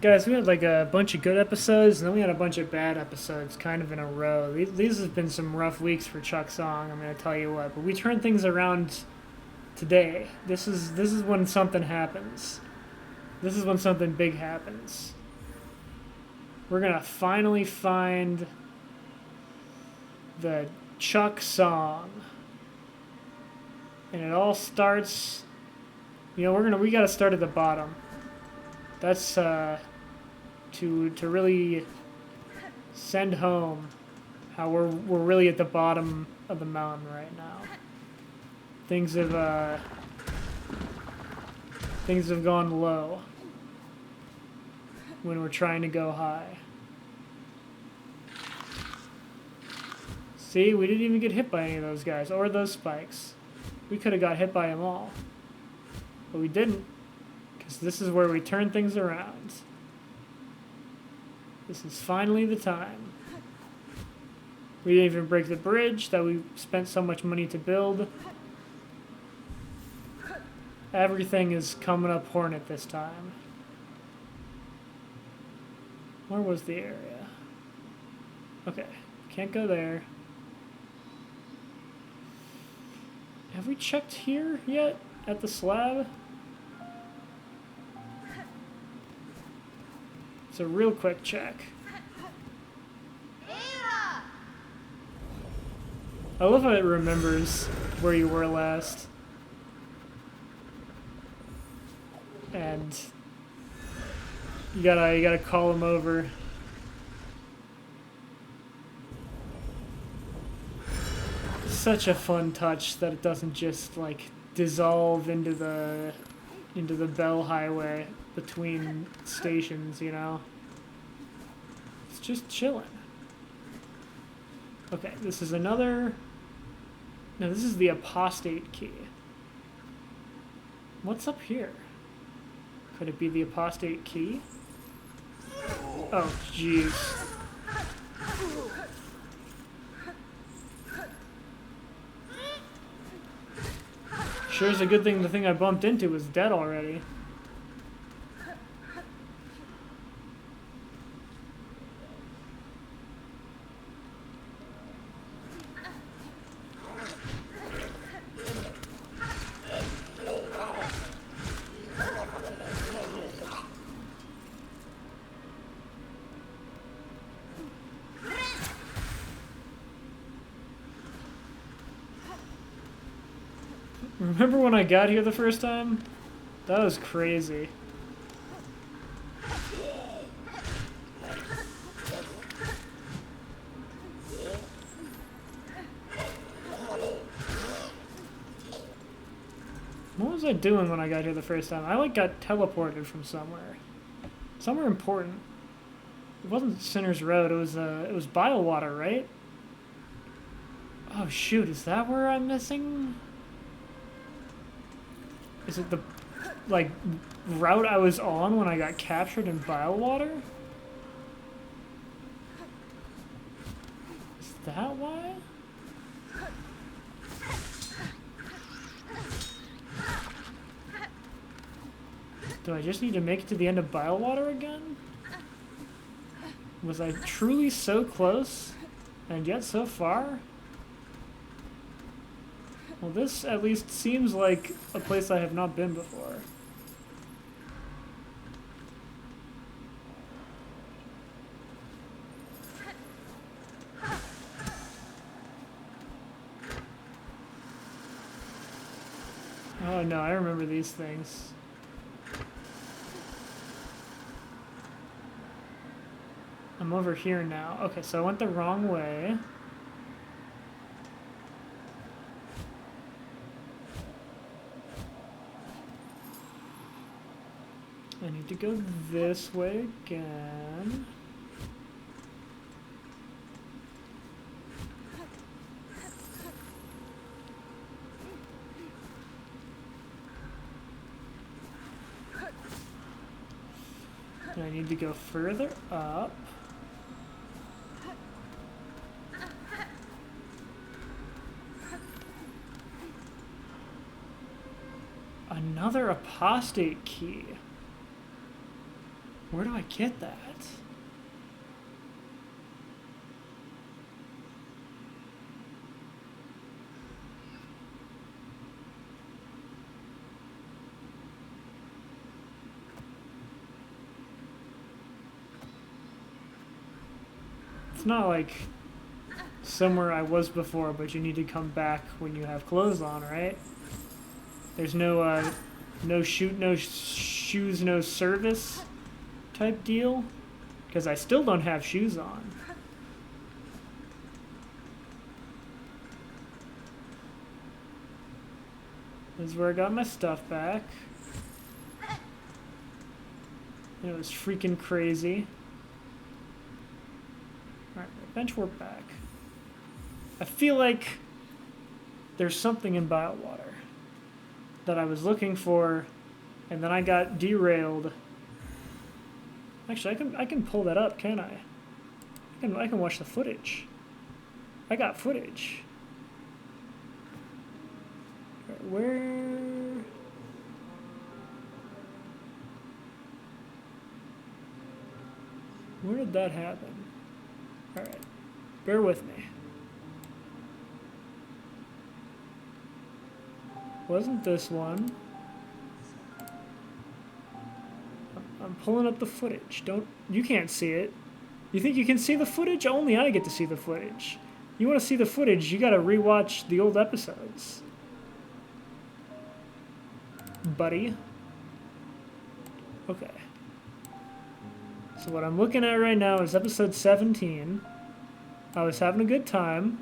Guys, we had like a bunch of good episodes, and then we had a bunch of bad episodes kind of in a row. These have been some rough weeks for Chucksong, I'm going to tell you what. But we turned things around today. This is when something happens. This is when something big happens. We're going to finally find the Chucksong. And it all starts, we got to start at the bottom. That's to really send home how we're really at the bottom of the mountain right now. Things have things have gone low when we're trying to go high. See, we didn't even get hit by any of those guys or those spikes. We could have got hit by them all, but we didn't, because this is where we turn things around. This is finally the time. We didn't even break the bridge that we spent so much money to build. Everything is coming up Hornet this time. Where was the area? Okay, can't go there. Have we checked here yet? At the slab? It's a real quick check. I love how it remembers where you were last. And you gotta call him over. Such a fun touch that it doesn't just like dissolve into the bell highway between stations, you know? It's just chilling. Okay, this is another... No, this is the apostate key. What's up here? Could it be the apostate key? Oh, jeez. Sure is a good thing the thing I bumped into was dead already. Remember when I got here the first time? That was crazy. What was I doing when I got here the first time? I like got teleported from somewhere. Somewhere important. It wasn't Sinner's Road, it was Biowater, right? Oh shoot, is that where I'm missing? Is it the, like, route I was on when I got captured in Biowater? Is that why? Do I just need to make it to the end of Biowater again? Was I truly so close, and yet so far? Well, this at least seems like a place I have not been before. Oh no, I remember these things. I'm over here now. Okay, so I went the wrong way. I need to go this way again. And I need to go further up. Another apostate key. Where do I get that? It's not like somewhere I was before, but you need to come back when you have clothes on, right? There's no no shoes, no service type deal, because I still don't have shoes on. This is where I got my stuff back. And it was freaking crazy. Alright, bench warp back. I feel like there's something in Biowater that I was looking for, and then I got derailed. Actually, I can pull that up, can't I? I can watch the footage. I got footage. Where? Where did that happen? Alright, bear with me. Wasn't this one? I'm pulling up the footage. You can't see it. You think you can see the footage? Only I get to see the footage. You want to see the footage, you gotta rewatch the old episodes. Buddy. Okay. So what I'm looking at right now is episode 17. I was having a good time.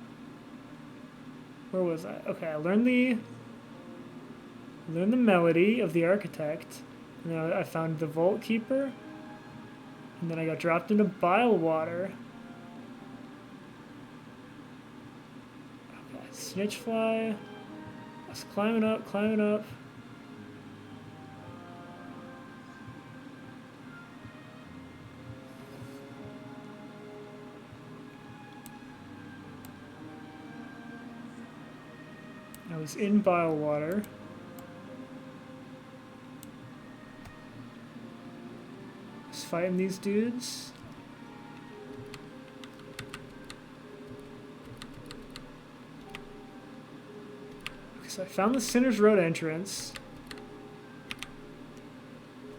Where was I? Okay, I learned the melody of the architect. And then I found the Vault Keeper. And then I got dropped into Biowater. Okay, Snitchfly. I was climbing up, climbing up. I was in Biowater. I was fighting these dudes. Okay, so I found the Sinner's Road entrance.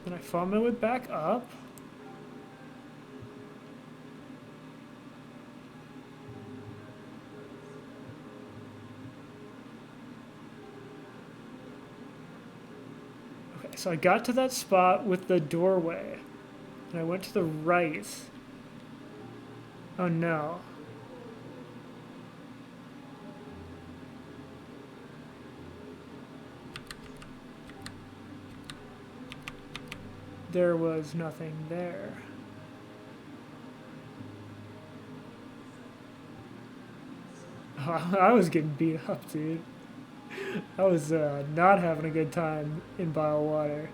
Then I fought my way back up. So I got to that spot with the doorway, and I went to the right. Oh no. There was nothing there. Oh, I was getting beat up, dude. I was not having a good time in Biowater.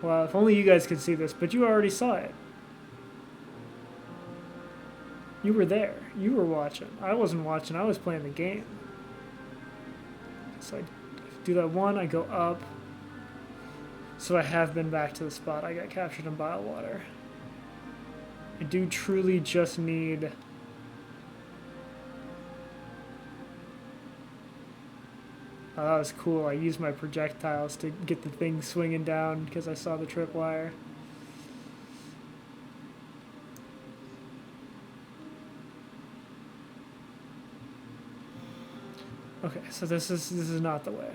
Well, if only you guys could see this, but you already saw it. You were there. You were watching. I wasn't watching. I was playing the game. So I do that one, I go up. So I have been back to the spot I got captured in Biowater. I do truly just need... Oh, that was cool. I used my projectiles to get the thing swinging down because I saw the tripwire. Okay, so this is not the way.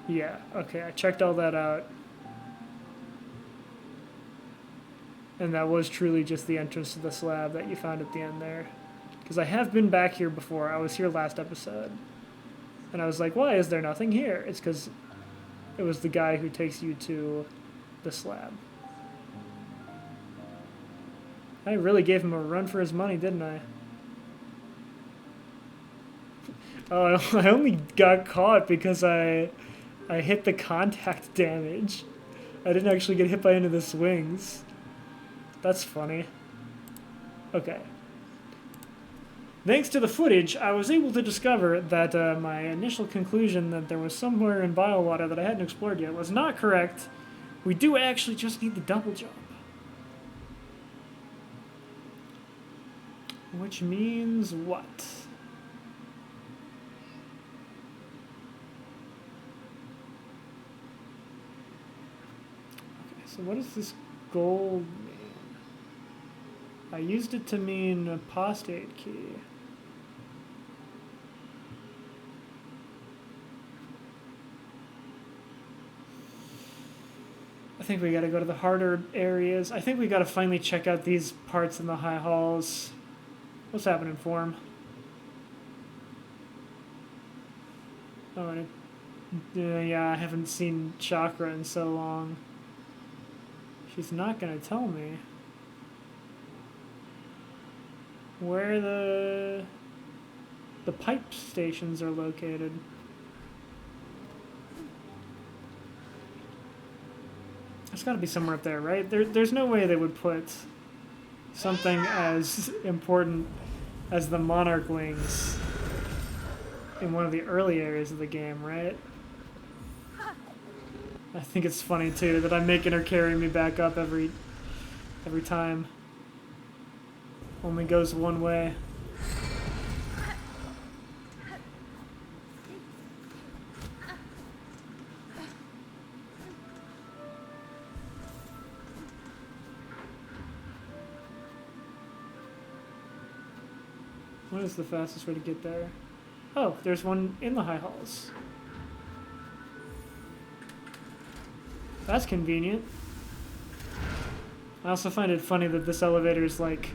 Yeah, okay, I checked all that out. And that was truly just the entrance to the slab that you found at the end there. Because I have been back here before. I was here last episode. And I was like, why is there nothing here? It's because it was the guy who takes you to the slab. I really gave him a run for his money, didn't I? Oh, I only got caught because I hit the contact damage. I didn't actually get hit by any of the swings. That's funny. Okay. Thanks to the footage, I was able to discover that my initial conclusion that there was somewhere in Biowater that I hadn't explored yet was not correct. We do actually just need the double jump. Which means what? Okay, so what does this gold mean? I used it to mean apostate key. I think we gotta go to the harder areas. I think we gotta finally check out these parts in the high halls. What's happening, Form? Oh, and yeah, I haven't seen Chakra in so long. She's not gonna tell me where the pipe stations are located. There's got to be somewhere up there, right? There's no way they would put something as important as the Monarchlings in one of the early areas of the game, right? I think it's funny too that I'm making her carry me back up every time. Only goes one way. What is the fastest way to get there? Oh, there's one in the high halls. That's convenient. I also find it funny that this elevator is like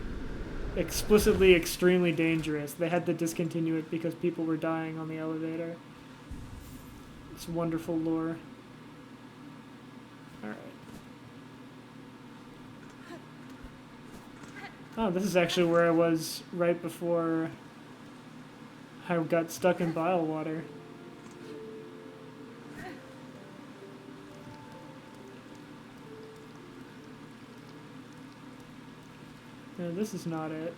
explicitly extremely dangerous. They had to discontinue it because people were dying on the elevator. It's wonderful lore. Alright. Oh, this is actually where I was right before I got stuck in bile water. No, this is not it.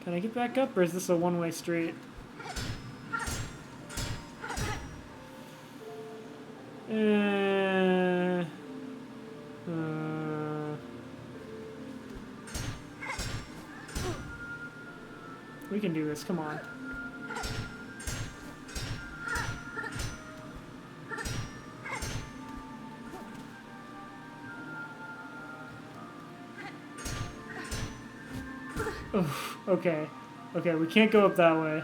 Can I get back up, or is this a one-way street? We can do this, come on. Oh, okay. Okay, we can't go up that way.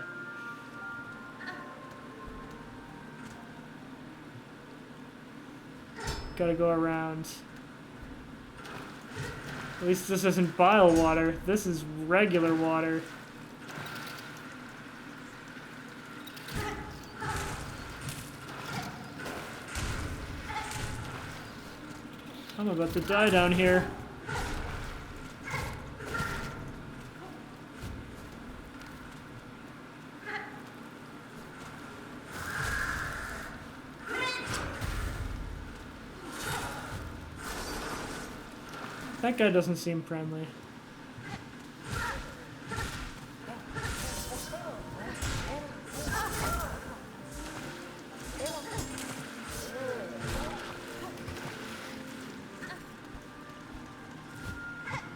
Gotta go around. At least this isn't bile water. This is regular water. I'm about to die down here. That guy doesn't seem friendly.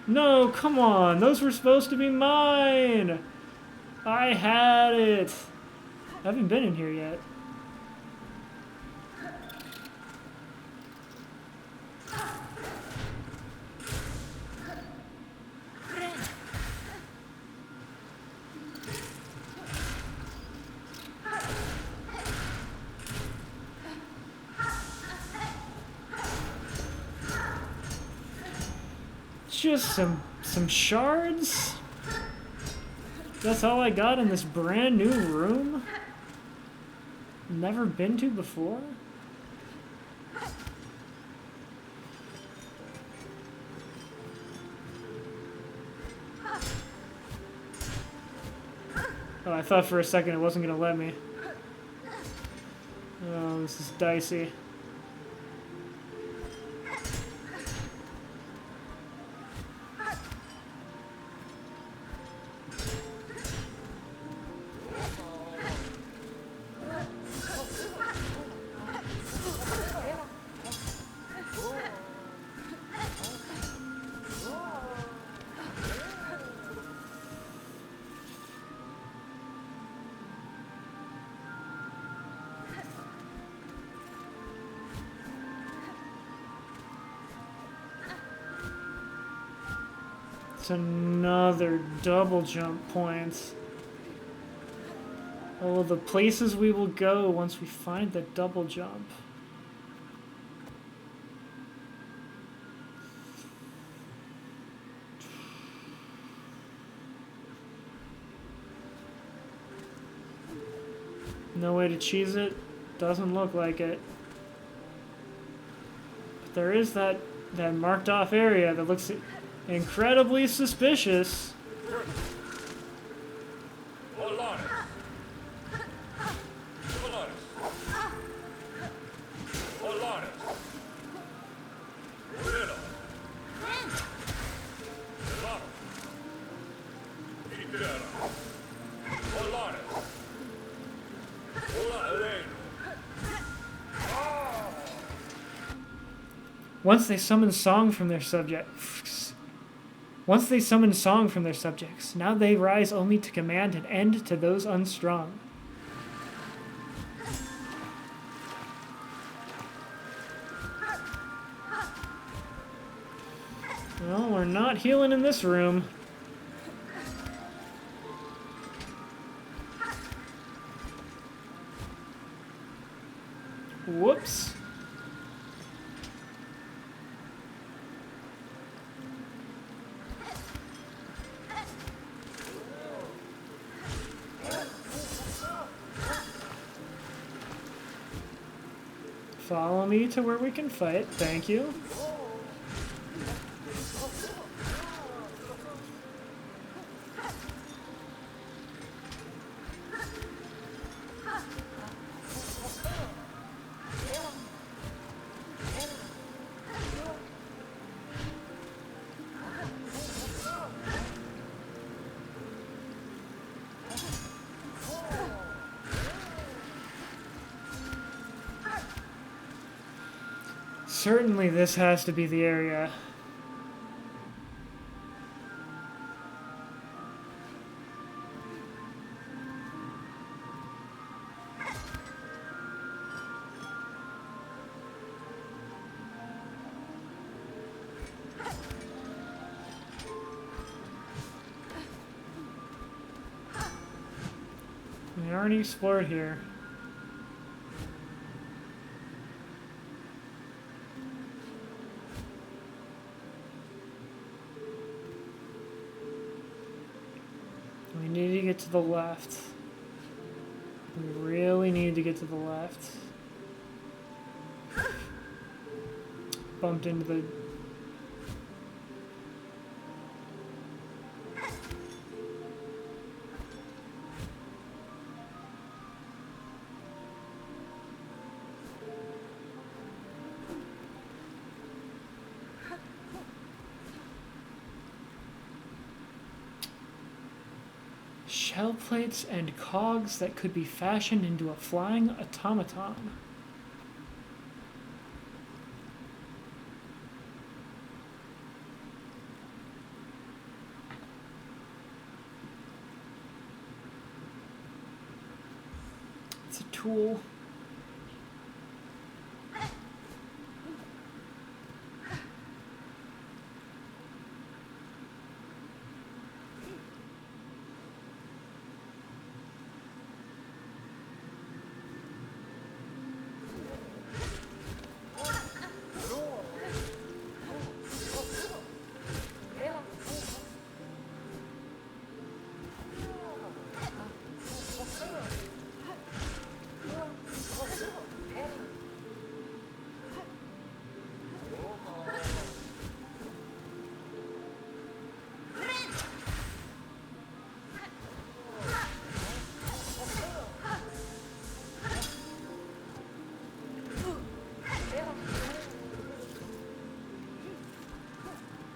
No, come on. Those were supposed to be mine. I had it. I haven't been in here yet. Just some shards? That's all I got in this brand new room? Never been to before? Oh, I thought for a second it wasn't gonna let me. Oh, this is dicey. It's another double jump point. Oh, the places we will go once we find the double jump. No way to cheese it? Doesn't look like it. But there is that marked off area that looks incredibly suspicious. Once they summon song from their subjects, now they rise only to command an end to those unstrung. Well, we're not healing in this room. Whoops. Follow me to where we can fight. Thank you. Certainly this has to be the area. We already explored here. We need to get to the left. We really need to get to the left. Bumped into the... Shell plates and cogs that could be fashioned into a flying automaton. It's a tool.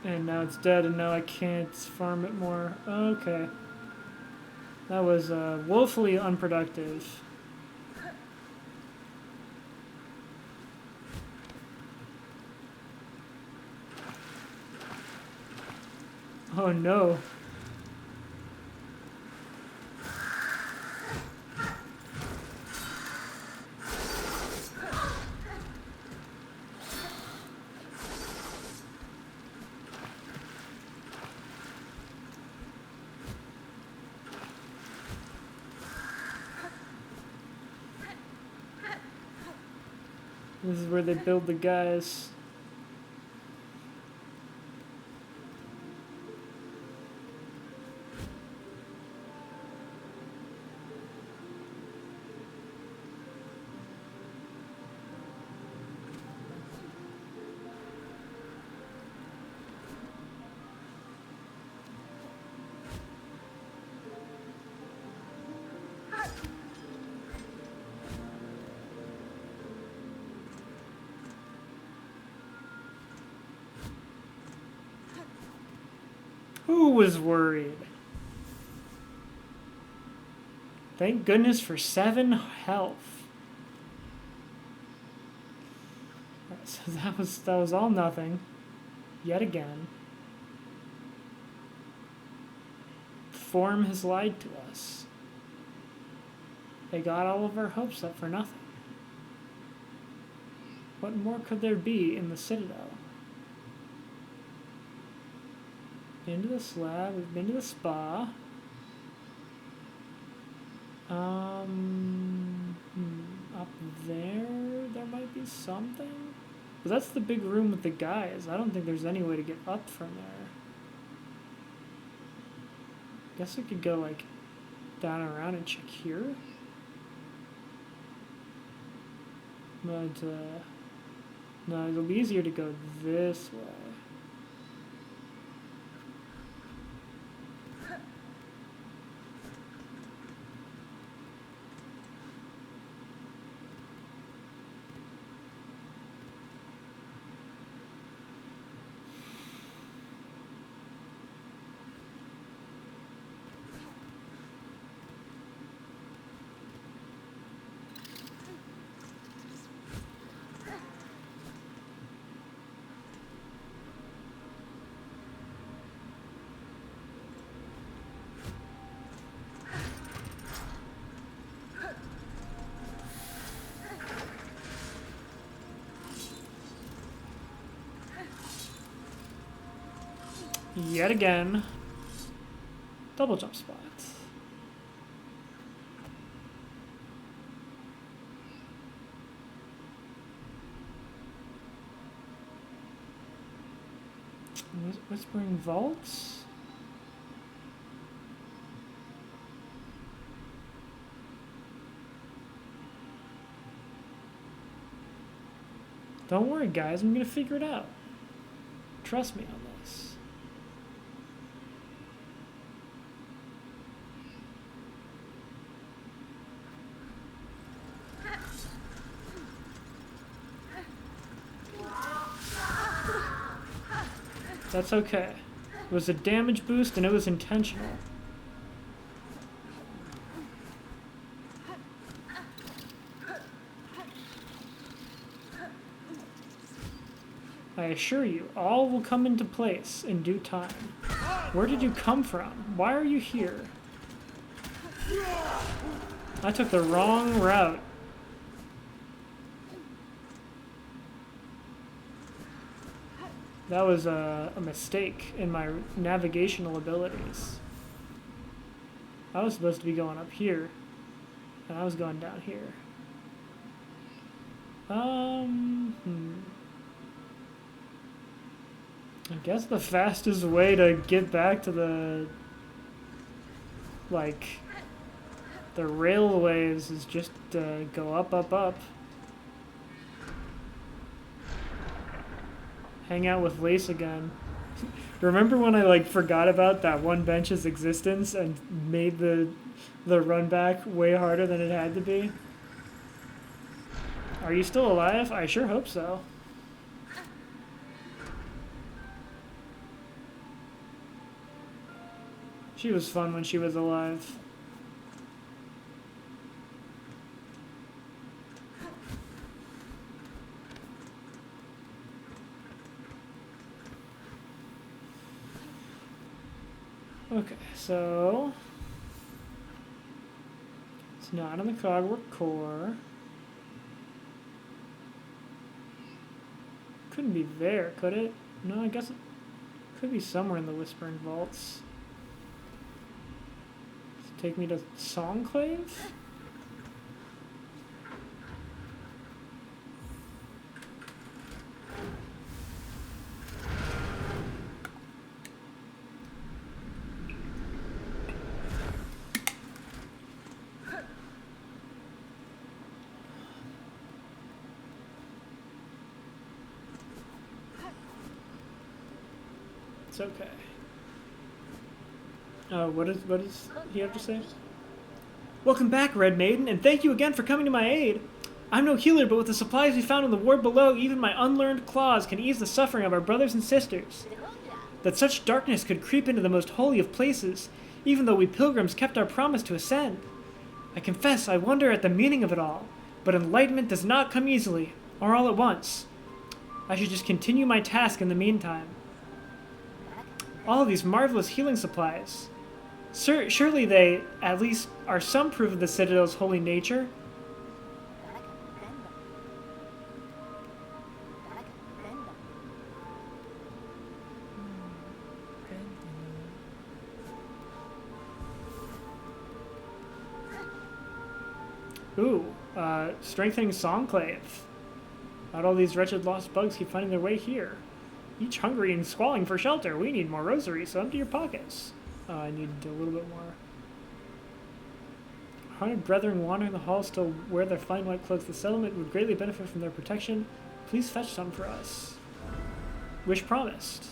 And now it's dead, and now I can't farm it more. Okay. That was woefully unproductive. Oh no. This is where they build the guys. Who was worried? Thank goodness for 7 health. Right, so that was all nothing. Yet again. Form has lied to us. They got all of our hopes up for nothing. What more could there be in the Citadel? Been to the slab, we've been to the spa. Up there might be something? But that's the big room with the guys. I don't think there's any way to get up from there. Guess we could go, like, down and around and check here. But, no, it'll be easier to go this way. Yet again, double jump spots. Whispering vaults? Don't worry, guys, I'm gonna figure it out. Trust me on this. That's okay. It was a damage boost and it was intentional. I assure you, all will come into place in due time. Where did you come from? Why are you here? I took the wrong route. That was a mistake in my navigational abilities. I was supposed to be going up here, and I was going down here. I guess the fastest way to get back to the, like, the railways is just go up, up, up. Hang out with Lace again. Remember when I, like, forgot about that one bench's existence and made the run back way harder than it had to be? Are you still alive? I sure hope so. She was fun when she was alive. Okay, so it's not in the Cogwork core. Couldn't be there, could it? No, I guess it could be somewhere in the Whispering Vaults. Take me to Songclave? It's okay. What does he have to say? Welcome back, Red Maiden, and thank you again for coming to my aid. I'm no healer, but with the supplies we found in the ward below, even my unlearned claws can ease the suffering of our brothers and sisters. That such darkness could creep into the most holy of places, even though we pilgrims kept our promise to ascend. I confess I wonder at the meaning of it all, but enlightenment does not come easily, or all at once. I should just continue my task in the meantime. All of these marvelous healing supplies. Surely they, at least, are some proof of the Citadel's holy nature. Ooh, strengthening Songclave. Not all these wretched lost bugs keep finding their way here. Each hungry and squalling for shelter. We need more rosaries, so empty your pockets. I need a little bit more. 100 brethren wandering the halls still wear their fine white clothes. The settlement would greatly benefit from their protection. Please fetch some for us. Wish promised.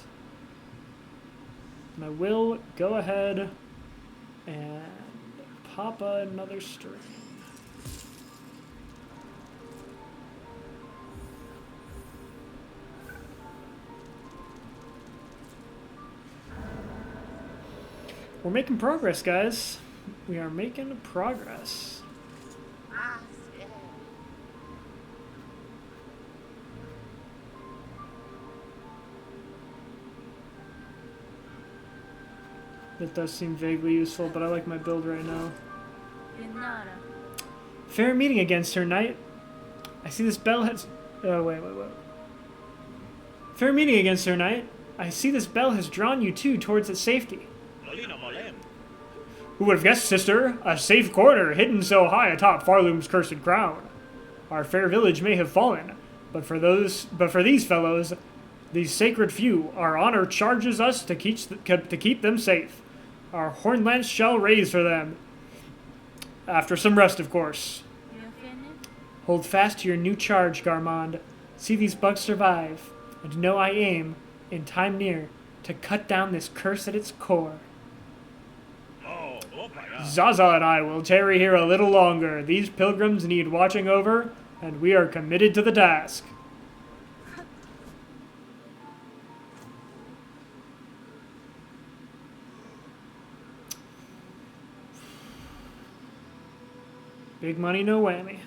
And I will go ahead and pop another string. We're making progress, guys. We are making progress. That does seem vaguely useful, but I like my build right now. Fair meeting again, Sir Knight. I see this bell has... Oh, wait. Fair meeting again, Sir Knight. I see this bell has drawn you too towards its safety. Who would have guessed, sister? A safe corner hidden so high atop Farloom's cursed crown. Our fair village may have fallen, but for these fellows, these sacred few, our honor charges us to keep them safe. Our hornlance shall raise for them. After some rest, of course. Hold fast to your new charge, Garmond. See these bugs survive, and know I aim, in time near, to cut down this curse at its core. Zaza and I will tarry here a little longer. These pilgrims need watching over, and we are committed to the task. Big money, no whammy.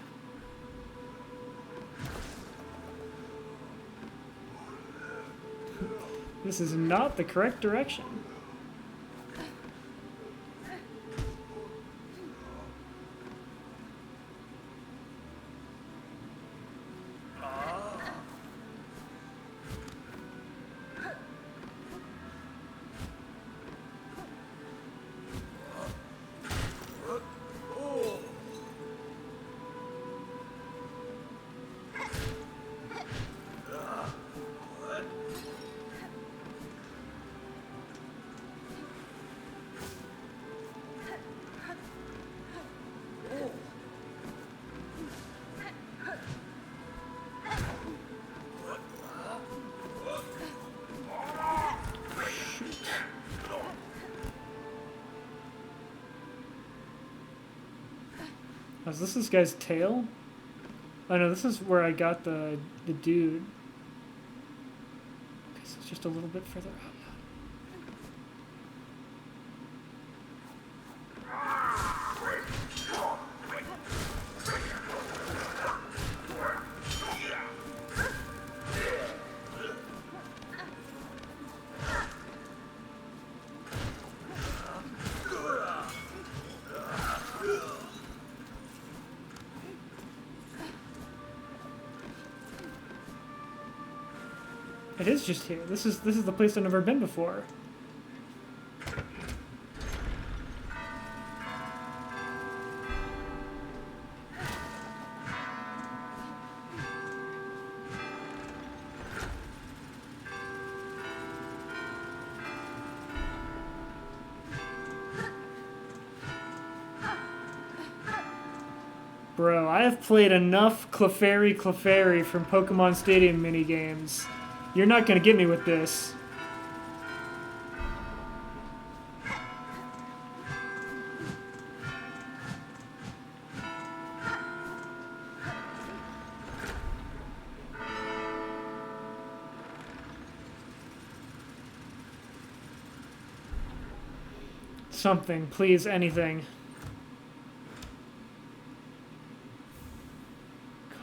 This is not the correct direction. Is this guy's tail? Oh no, this is where I got the dude. Okay, so it's just a little bit further out. It is just here. This is the place I've never been before. Bro, I have played enough Clefairy from Pokemon Stadium minigames. You're not gonna get me with this. Something, please, anything.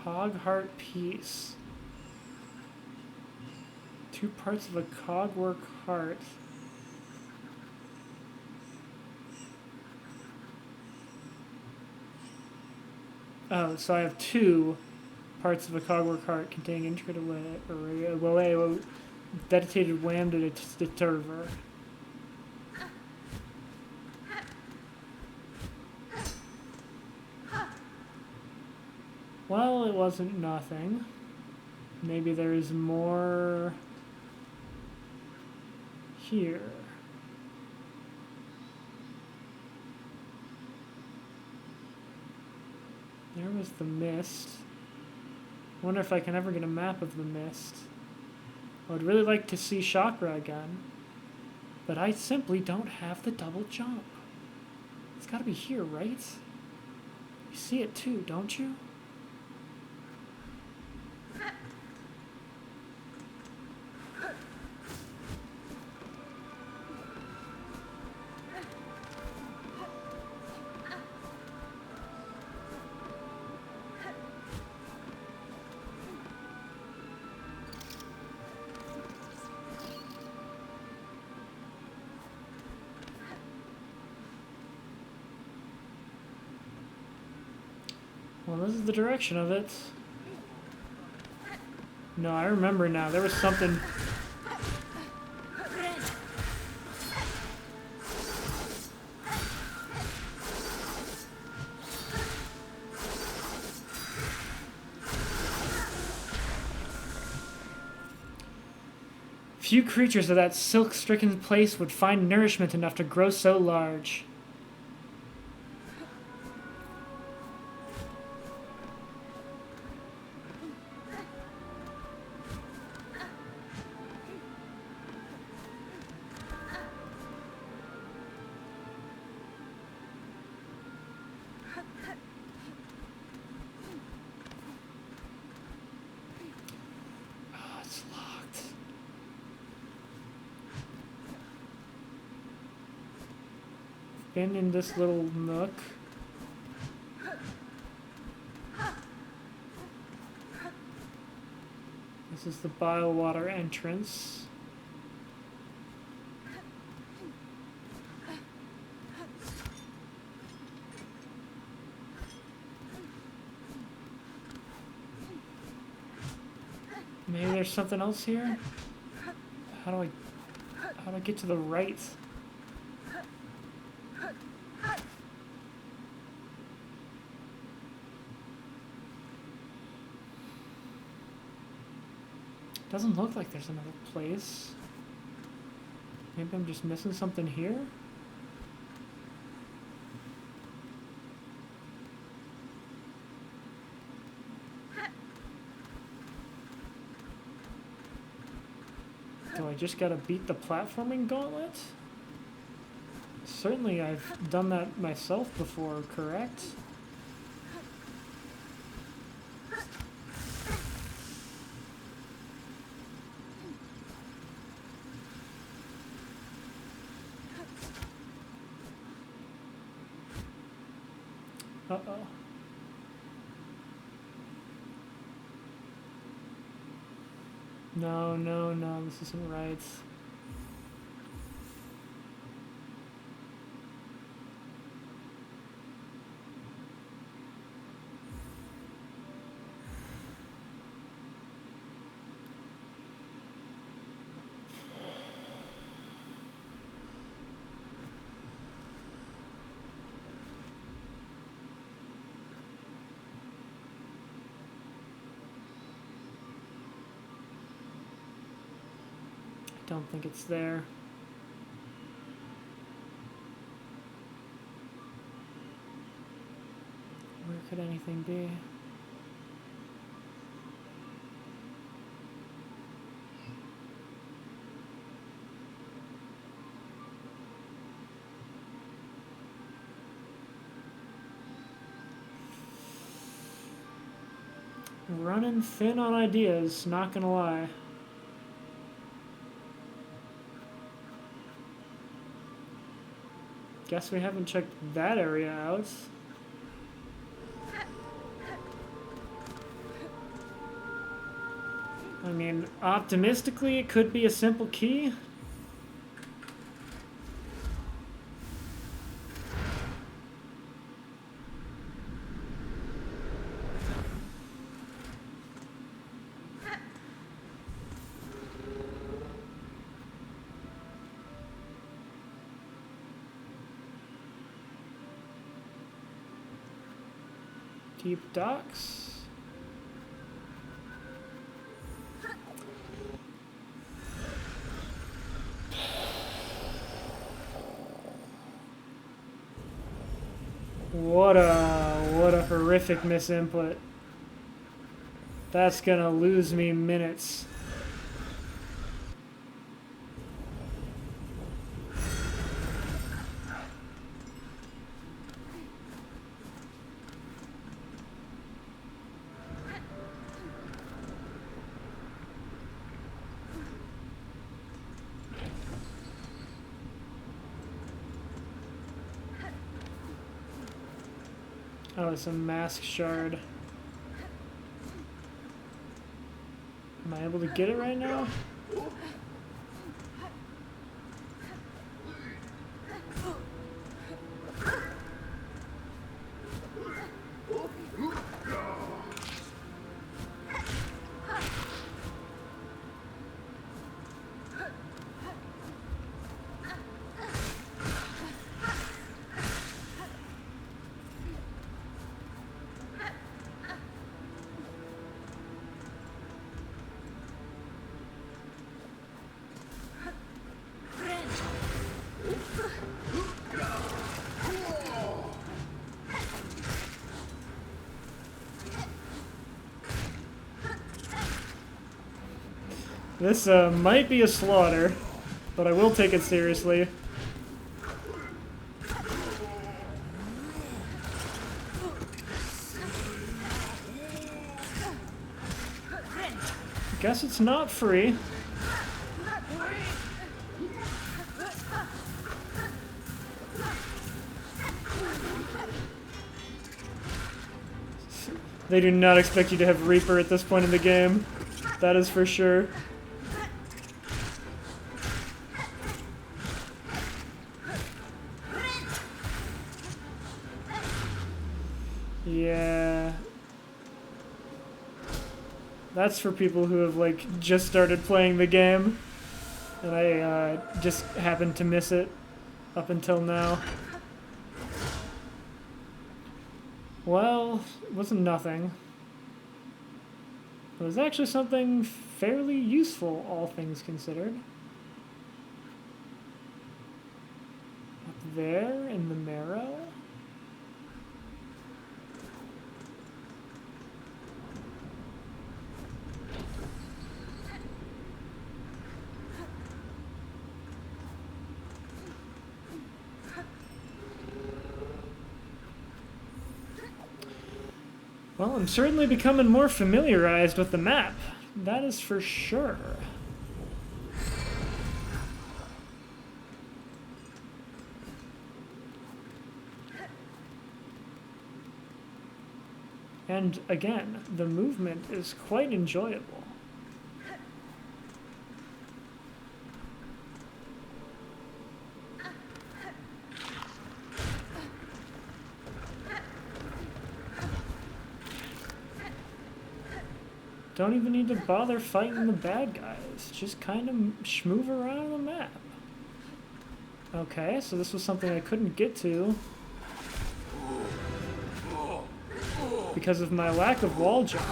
Cog heart piece. 2 parts of a cogwork heart. Oh, so I have 2 parts of a cogwork heart containing intricate array, dedicated wham to the server. Well, it wasn't nothing. Maybe there's more here. There was the mist. Wonder if I can ever get a map of the mist. I would really like to see Chakra again, but I simply don't have the double jump. It's gotta be here, right? You see it too, don't you? Well, this is the direction of it. No, I remember now. There was something... Few creatures of that silk-stricken place would find nourishment enough to grow so large. Been in this little nook. This is the bile water entrance. Maybe there's something else here? How do I get to the right? Doesn't look like there's another place. Maybe I'm just missing something here? Do I just gotta beat the platforming gauntlet? Certainly I've done that myself before, correct? Uh-oh. No, this isn't right. Don't think it's there. Where could anything be? Running thin on ideas, not gonna lie. Guess we haven't checked that area out. I mean, optimistically, it could be a simple key. Deep docks. What a horrific misinput. That's gonna lose me minutes. Oh, it's a mask shard. Am I able to get it right now? This might be a slaughter, but I will take it seriously. Guess it's not free. They do not expect you to have Reaper at this point in the game. That is for sure. Yeah. That's for people who have, like, just started playing the game. And I just happened to miss it up until now. Well, it wasn't nothing. It was actually something fairly useful, all things considered. Up there, in the marrow. Well, I'm certainly becoming more familiarized with the map. That is for sure. And again, the movement is quite enjoyable. Don't even need to bother fighting the bad guys. Just kind of schmoove around the map. Okay, so this was something I couldn't get to because of my lack of wall jump.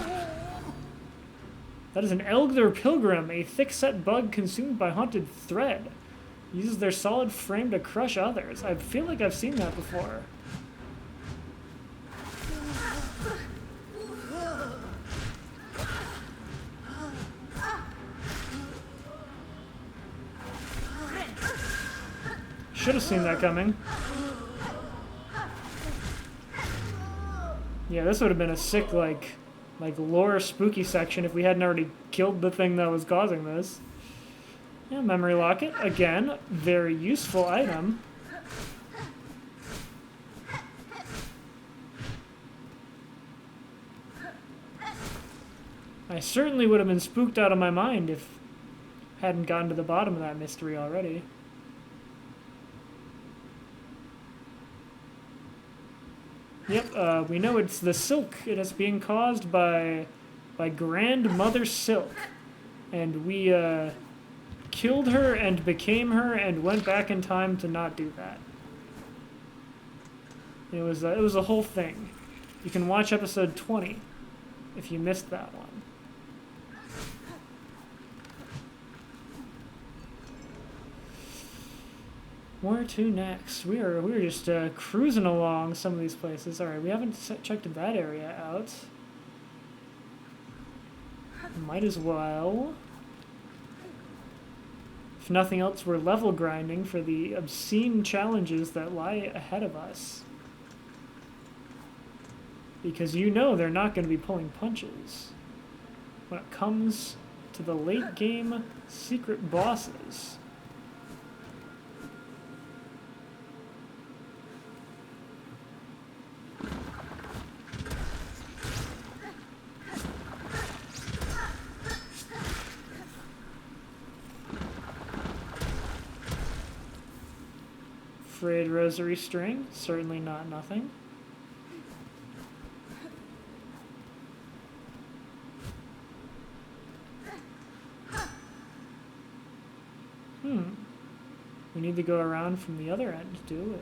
That is an Elgler Pilgrim, a thick-set bug consumed by haunted thread. Uses their solid frame to crush others. I feel like I've seen that before. Should have seen that coming. Yeah, this would have been a sick, like lore spooky section if we hadn't already killed the thing that was causing this. Yeah, memory locket, again, very useful item. I certainly would have been spooked out of my mind if I hadn't gotten to the bottom of that mystery already. Yep, we know it's the silk. It is being caused by Grandmother Silk. And we killed her and became her and went back in time to not do that. It was a whole thing. You can watch episode 20 if you missed that one. Where to next? We're just cruising along some of these places. All right, we haven't checked that area out. Might as well. If nothing else, we're level grinding for the obscene challenges that lie ahead of us. Because you know they're not going to be pulling punches when it comes to the late game secret bosses. Frayed rosary string, certainly not nothing. We need to go around from the other end, do we?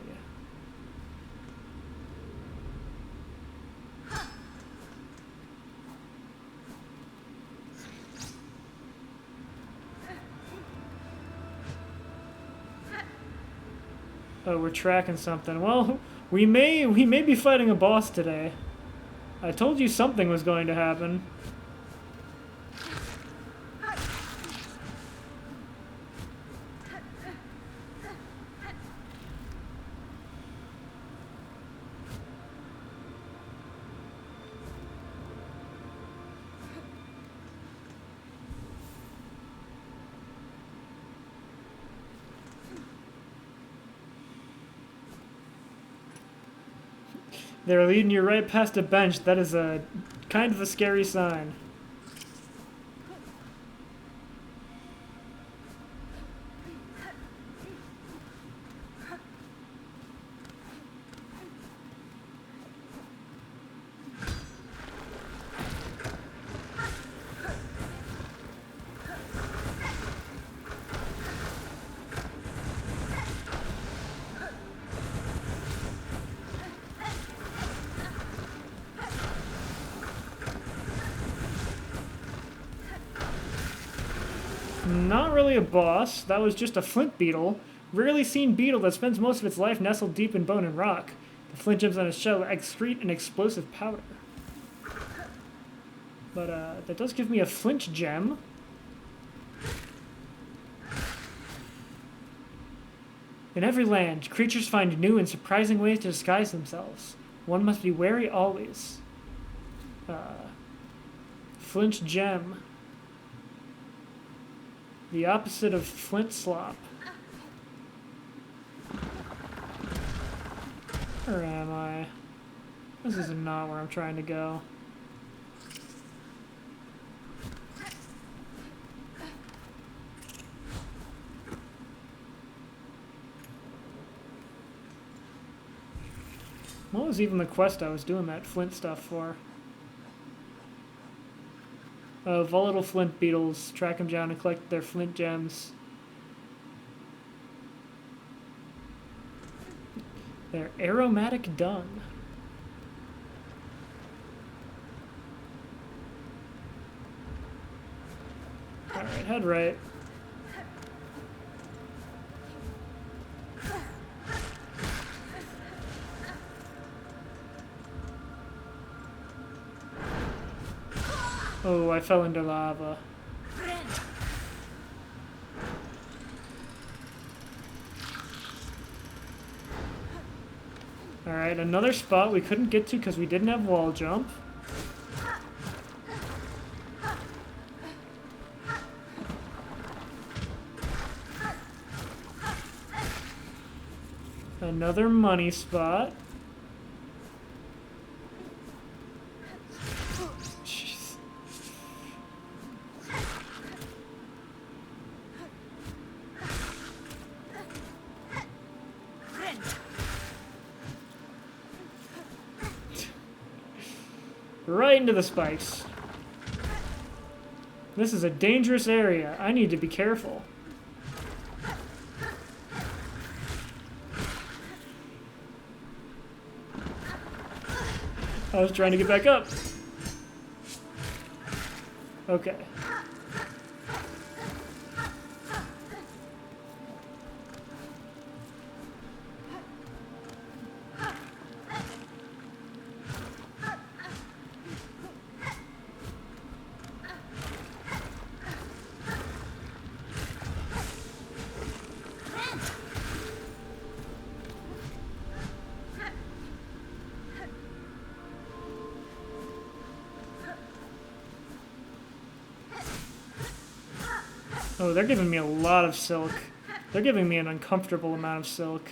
Oh, we're tracking something. Well, we may be fighting a boss today. I told you something was going to happen. They're leading you right past a bench. That is a kind of a scary sign. Not really a boss. That was just a flint beetle. Rarely seen beetle that spends most of its life nestled deep in bone and rock. The flint gems on its shell excrete an explosive powder. But that does give me a flint gem. In every land, creatures find new and surprising ways to disguise themselves. One must be wary always. Flint gem. The opposite of flint slop. Where am I? This is not where I'm trying to go. What was even the quest I was doing that flint stuff for? Volatile flint beetles. Track them down and collect their flint gems. They're aromatic dung. Alright, head right. Oh, I fell into lava. Alright, another spot we couldn't get to because we didn't have wall jump. Another money spot. right into the spikes. This is a dangerous area. I need to be careful. I was trying to get back up. Okay. Oh, they're giving me a lot of silk. They're giving me an uncomfortable amount of silk.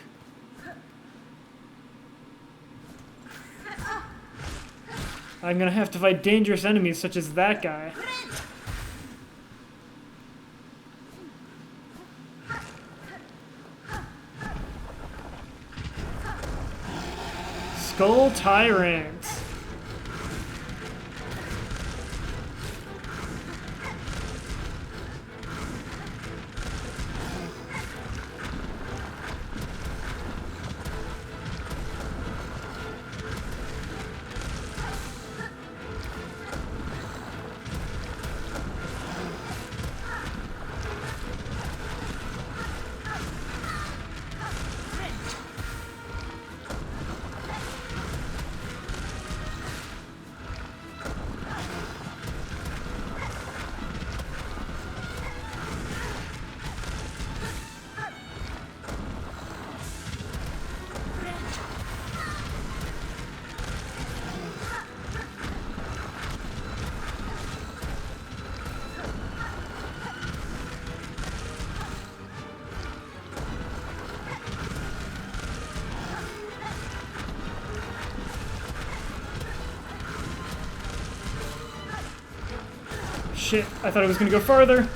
I'm gonna have to fight dangerous enemies such as that guy. Skull Tyrant. Shit, I thought it was gonna go farther.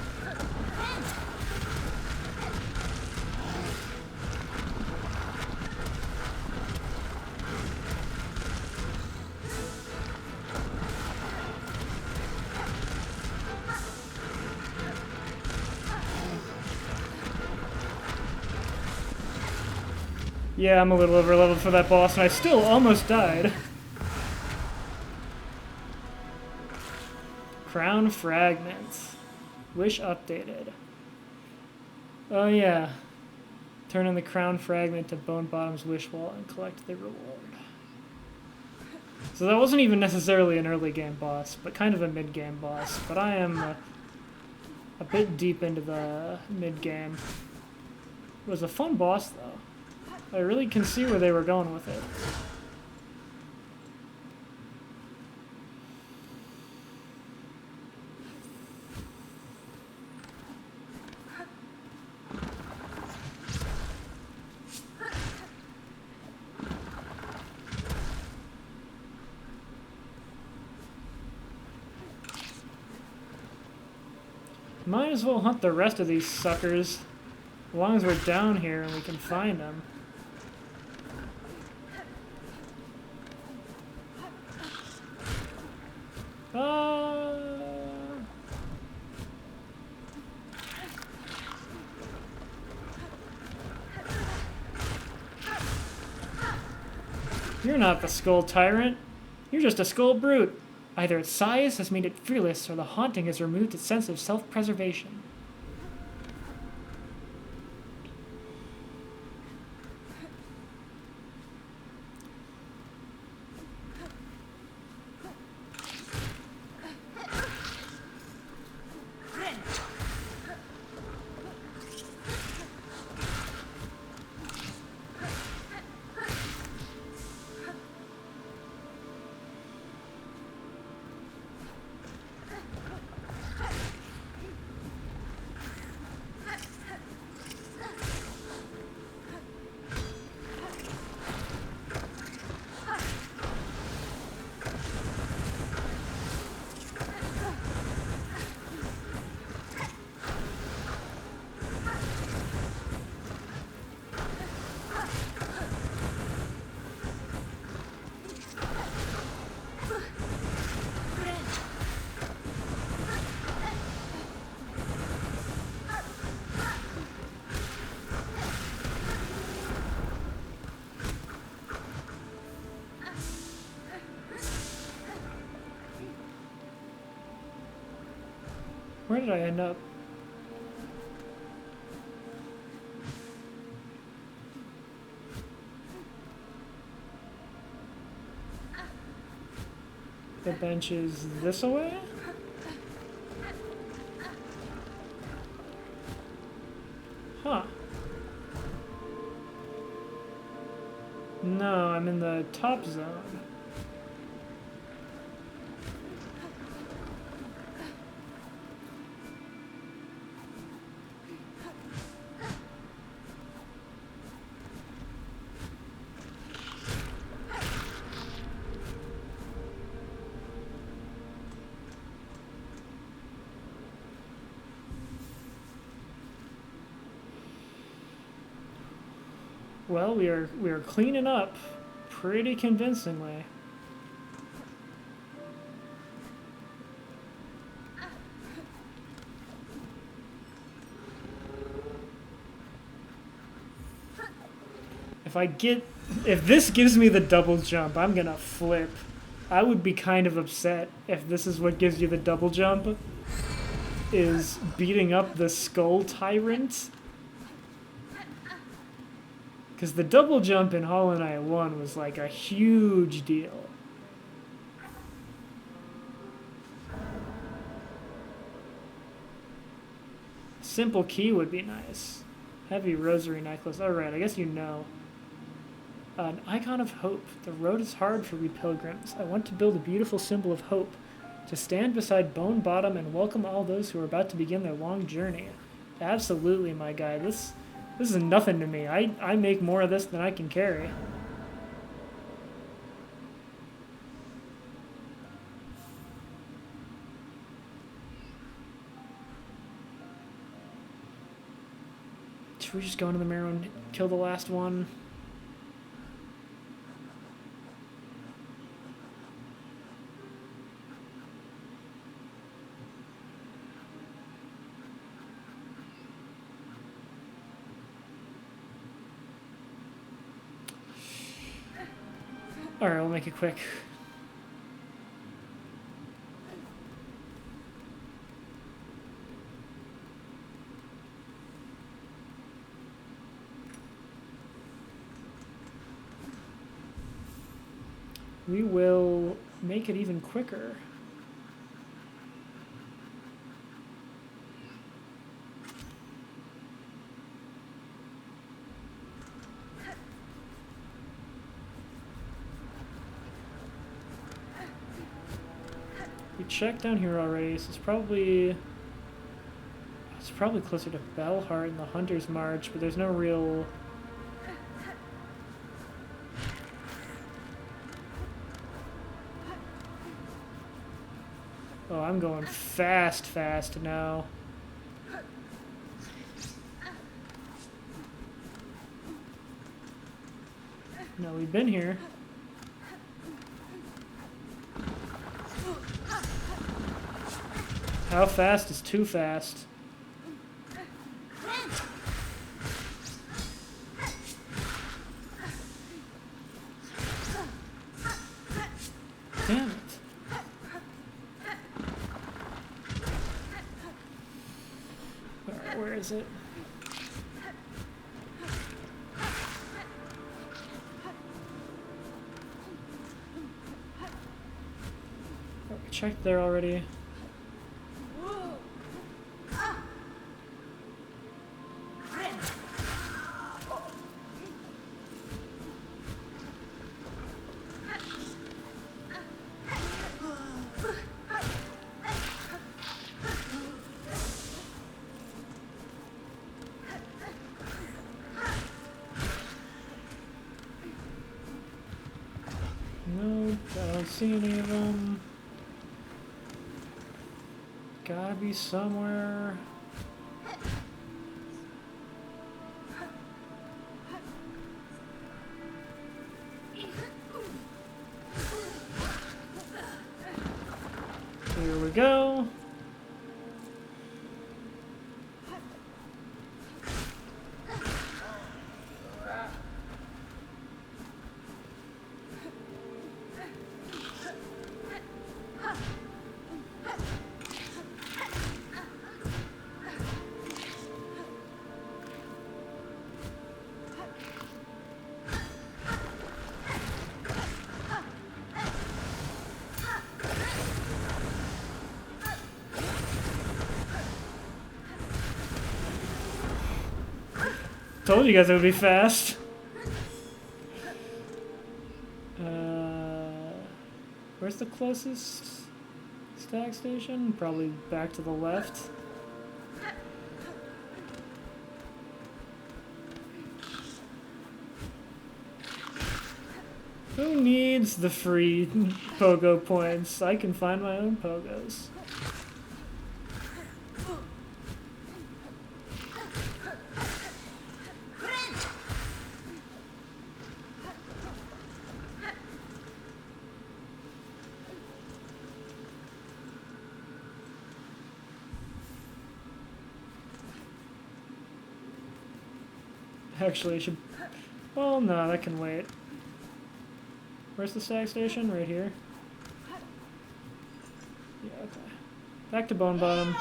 Yeah, I'm a little over leveled for that boss, and I still almost died. Crown Fragments. Wish updated. Oh yeah. Turn in the Crown Fragment to Bone Bottom's Wish Wall and collect the reward. So that wasn't even necessarily an early game boss, but kind of a mid-game boss. But I am a bit deep into the mid-game. It was a fun boss, though. I really can see where they were going with it. Might as well hunt the rest of these suckers, as long as we're down here and we can find them. You're not the Skull Tyrant. You're just a Skull Brute. Either its size has made it fearless, or the haunting has removed its sense of self-preservation. Where did I end up? The bench is this away? Huh. No, I'm in the top zone. Well, we are cleaning up pretty convincingly. If this gives me the double jump, I'm gonna flip. I would be kind of upset if this is what gives you the double jump, is beating up the skull tyrant. Because the double jump in Hollow Knight 1 was like a huge deal. Simple key would be nice. Heavy rosary necklace. Alright, I guess you know. An icon of hope. The road is hard for we pilgrims. I want to build a beautiful symbol of hope. To stand beside Bone Bottom and welcome all those who are about to begin their long journey. Absolutely, my guy. This is nothing to me. I make more of this than I can carry. Should we just go into the mirror and kill the last one? Alright, we'll make it quick. We will make it even quicker. We checked down here already, so it's probably closer to Bellheart and the Hunter's March, but there's no real... Oh, I'm going fast now. No, we've been here. How fast is too fast? Damn it. Alright, where is it? Oh, we checked there already. Nope, I don't see any of them. Gotta be somewhere. Here we go. Told you guys it would be fast. Where's the closest stag station? Probably back to the left. Who needs the free pogo points? I can find my own pogos. Actually, I should... Well, no, that can wait. Where's the stag station? Right here? Yeah, okay. Back to Bone Bottom.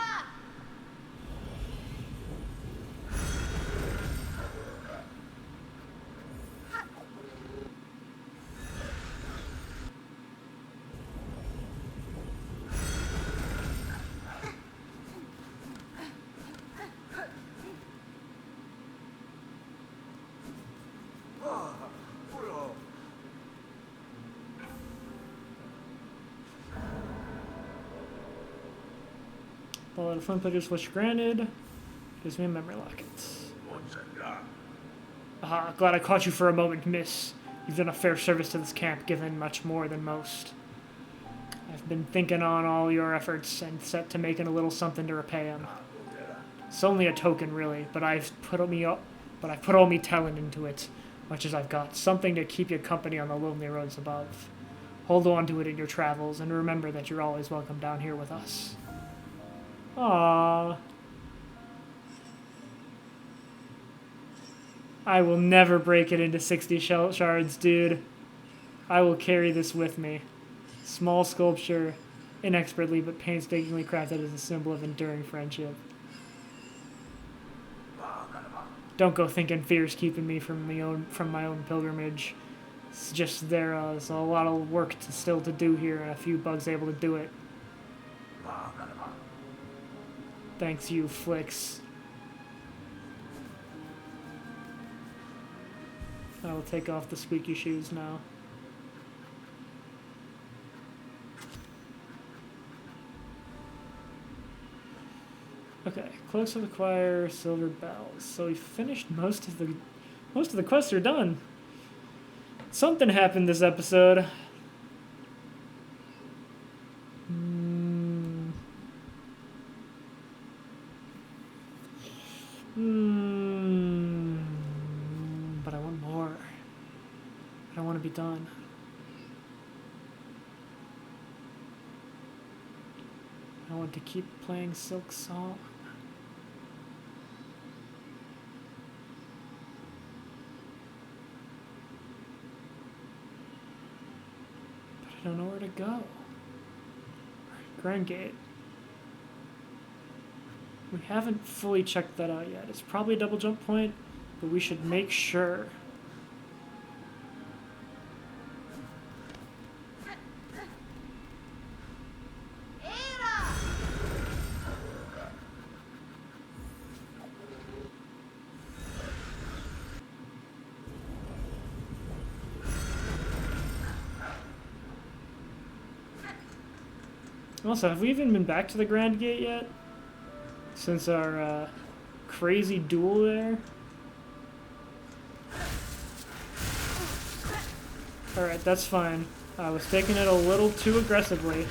Ball out of front player switch granted. Gives me a memory locket. Aha, glad I caught you for a moment, miss. You've done a fair service to this camp, given much more than most. I've been thinking on all your efforts and set to making a little something to repay them. It's only a token, really, but I've put all me talent into it, much as I've got. Something to keep you company on the lonely roads above. Hold on to it in your travels, and remember that you're always welcome down here with us. Aww. I will never break it into 60 shell shards, dude. I will carry this with me. Small sculpture, inexpertly but painstakingly crafted as a symbol of enduring friendship. Don't go thinking fear's keeping me from my own pilgrimage. It's just there's a lot of work still to do here, and a few bugs able to do it. Thanks, you Flicks. I will take off the squeaky shoes now. Okay, close to the choir, silver bells. So we finished most of the quests are done. Something happened this episode. But I want more. I don't want to be done. I want to keep playing Silk Song. But I don't know where to go. Alright, Grand Gate. We haven't fully checked that out yet. It's probably a double jump point, but we should make sure. Also, have we even been back to the Grand Gate yet? Since our crazy duel there? Alright, that's fine. I was taking it a little too aggressively.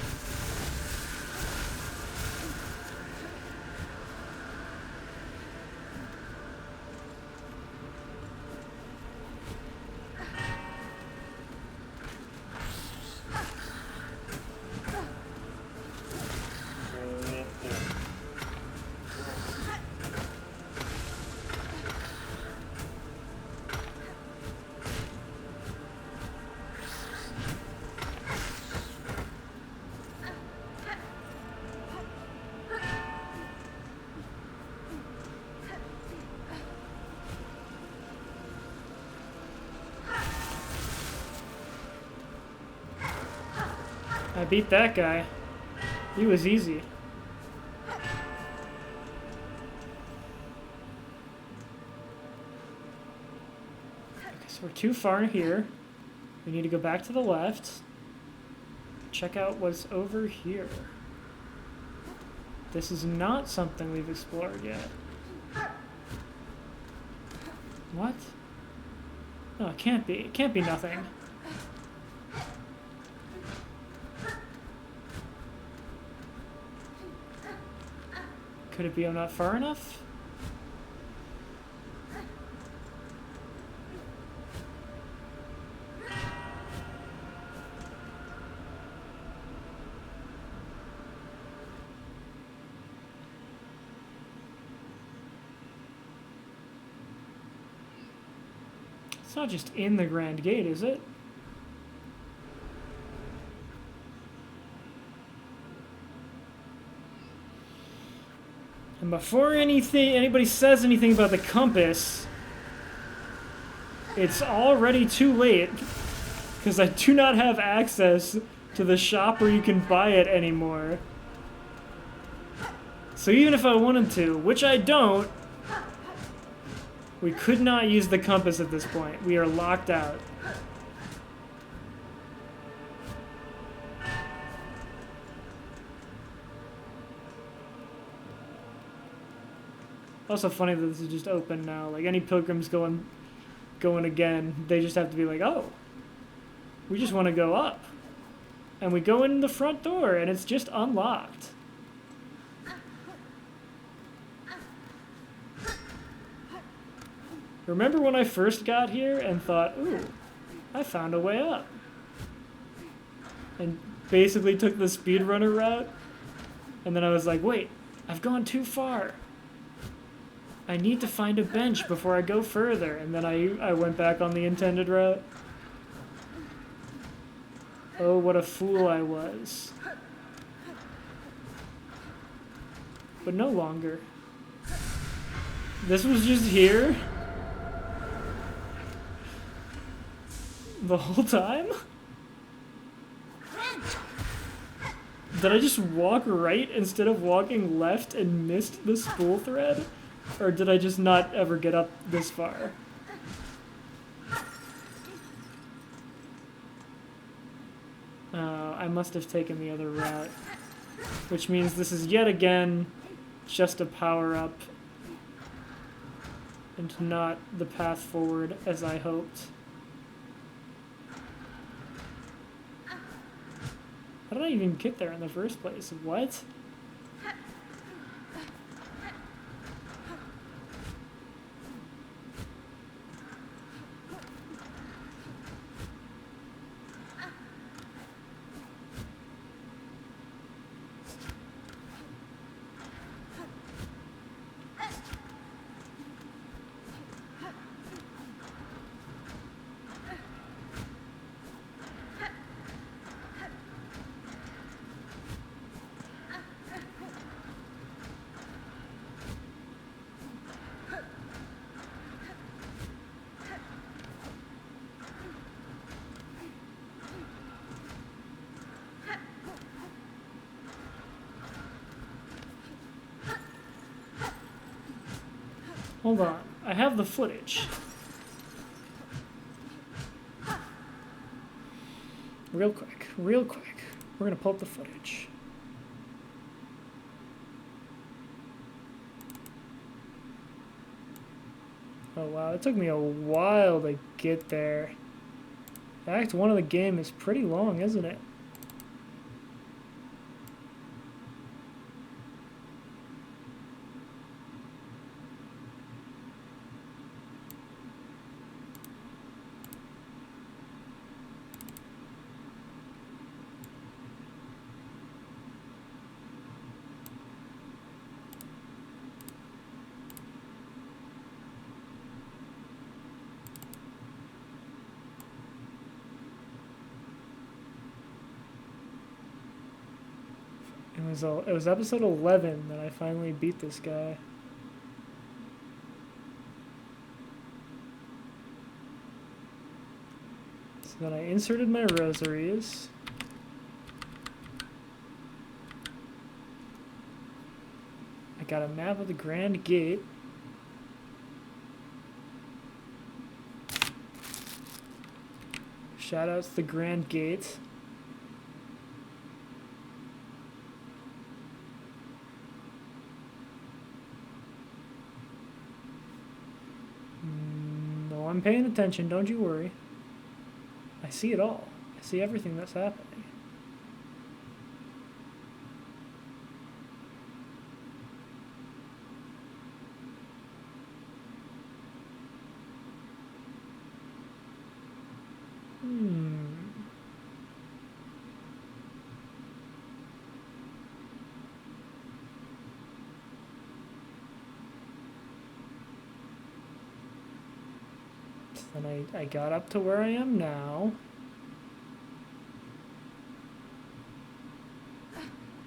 I beat that guy. He was easy. Okay, so we're too far here. We need to go back to the left. Check out what's over here. This is not something we've explored yet. What? No, it can't be. It can't be nothing. Could it be I'm not far enough? It's not just in the Grand Gate, is it? And before anybody says anything about the compass, it's already too late, because I do not have access to the shop where you can buy it anymore. So even if I wanted to, which I don't, we could not use the compass at this point. We are locked out. Also funny that this is just open now. Like, any pilgrims going again, they just have to be like, oh, we just want to go up. And we go in the front door, and it's just unlocked. Remember when I first got here and thought, ooh, I found a way up. And basically took the speedrunner route. And then I was like, wait, I've gone too far. I need to find a bench before I go further. And then I went back on the intended route. Oh, what a fool I was. But no longer. This was just here? The whole time? Did I just walk right instead of walking left and missed the spool thread? Or did I just not ever get up this far? I must have taken the other route. Which means this is yet again just a power-up. And not the path forward as I hoped. How did I even get there in the first place? What? Hold on, I have the footage. Real quick. We're gonna pull up the footage. Oh wow, it took me a while to get there. Act 1 of the game is pretty long, isn't it? It was episode 11 that I finally beat this guy. So then I inserted my rosaries. I got a map of the Grand Gate. Shoutouts to the Grand Gate. No, I'm paying attention, don't you worry. I see it all. I see everything that's happening. Then I got up to where I am now.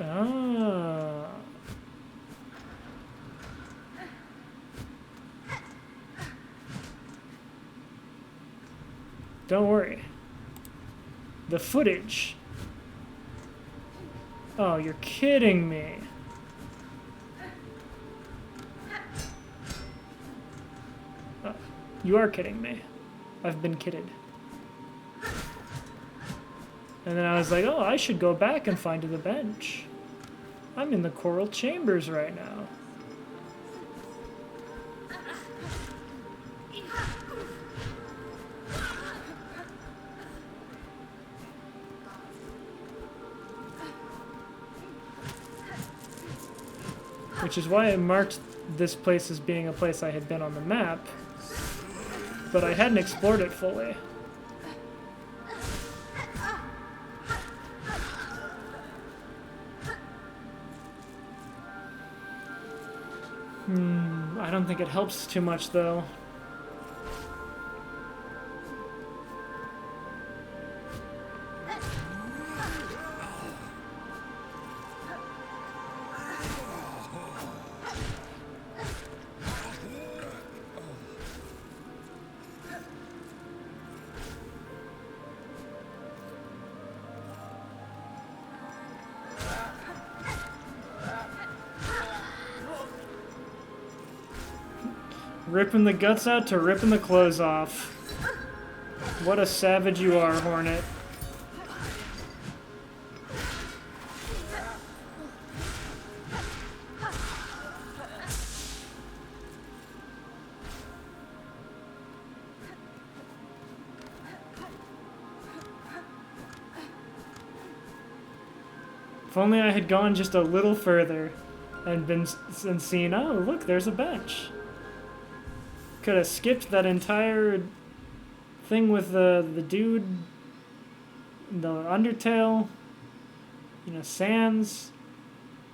Ah. Don't worry. The footage. Oh, you're kidding me. Oh, you are kidding me. I've been kidded. And then I was like, oh, I should go back and find the bench. I'm in the coral chambers right now. Which is why I marked this place as being a place I had been on the map, but I hadn't explored it fully. I don't think it helps too much, though. Ripping the guts out to ripping the clothes off. What a savage you are, Hornet. If only I had gone just a little further and seen, oh, look, there's a bench. Could have skipped that entire thing with the dude, the Undertale, you know, Sans.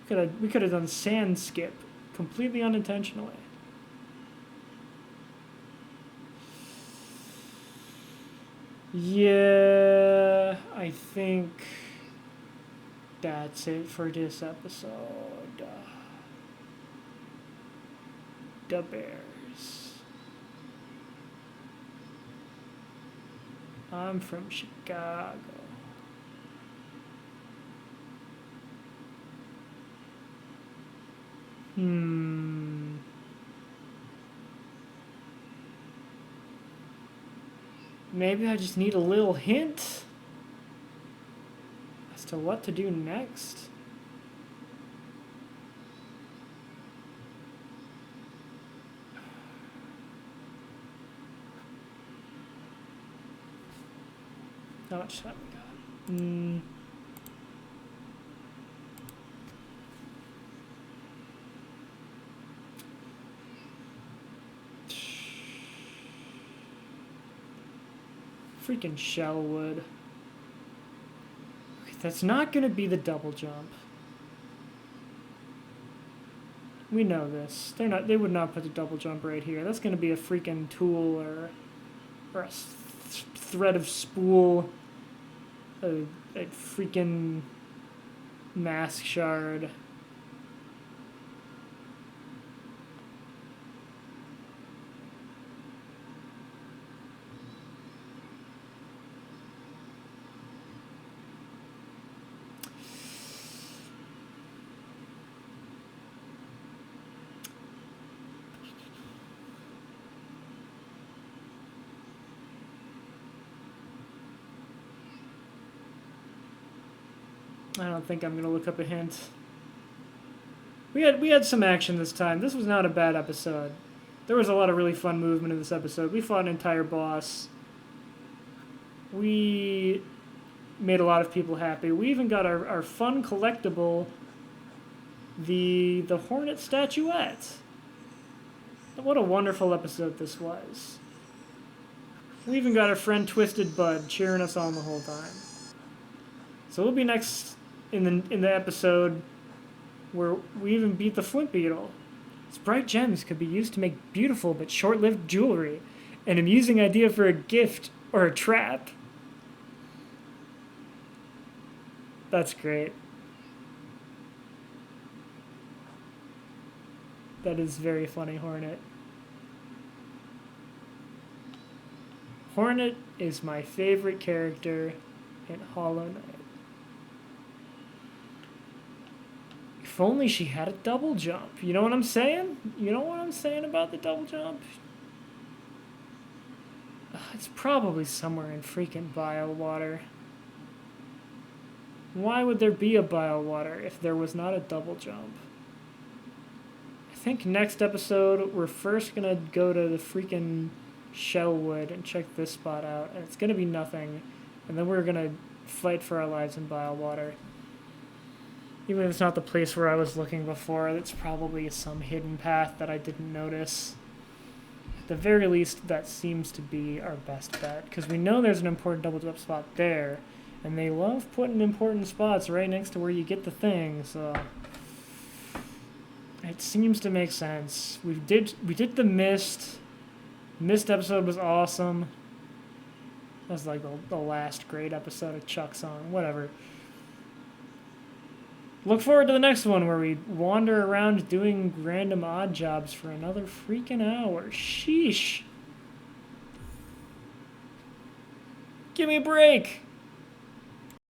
We could have done Sans skip completely unintentionally. Yeah, I think that's it for this episode. The Bears. I'm from Chicago. Maybe I just need a little hint as to what to do next. How much time we got? Freaking Shellwood. Okay, that's not gonna be the double jump. We know this. They would not put the double jump right here. That's gonna be a freaking tool or a thread of spool. A freaking mask shard. I don't think I'm gonna look up a hint. We had some action this time. This was not a bad episode. There was a lot of really fun movement in this episode. We fought an entire boss. We made a lot of people happy. We even got our fun collectible, the Hornet statuette. What a wonderful episode this was. We even got our friend Twisted Bud cheering us on the whole time. So we'll be next in the episode where we even beat the Flint Beetle. Its bright gems could be used to make beautiful but short-lived jewelry. An amusing idea for a gift or a trap. That's great. That is very funny, Hornet. Hornet is my favorite character in Hollow Knight. If only she had a double jump. You know what I'm saying? You know what I'm saying about the double jump? It's probably somewhere in freaking Bile Water. Why would there be a Bile Water if there was not a double jump? I think next episode we're first gonna go to the freaking Shellwood and check this spot out, and it's gonna be nothing, and then we're gonna fight for our lives in Bile Water. Even if it's not the place where I was looking before, it's probably some hidden path that I didn't notice. At the very least, that seems to be our best bet, because we know there's an important double jump spot there, and they love putting important spots right next to where you get the thing, so it seems to make sense. We did the Mist. Mist episode was awesome. That was like the last great episode of Chucksong, whatever. Look forward to the next one where we wander around doing random odd jobs for another freaking hour. Sheesh. Give me a break.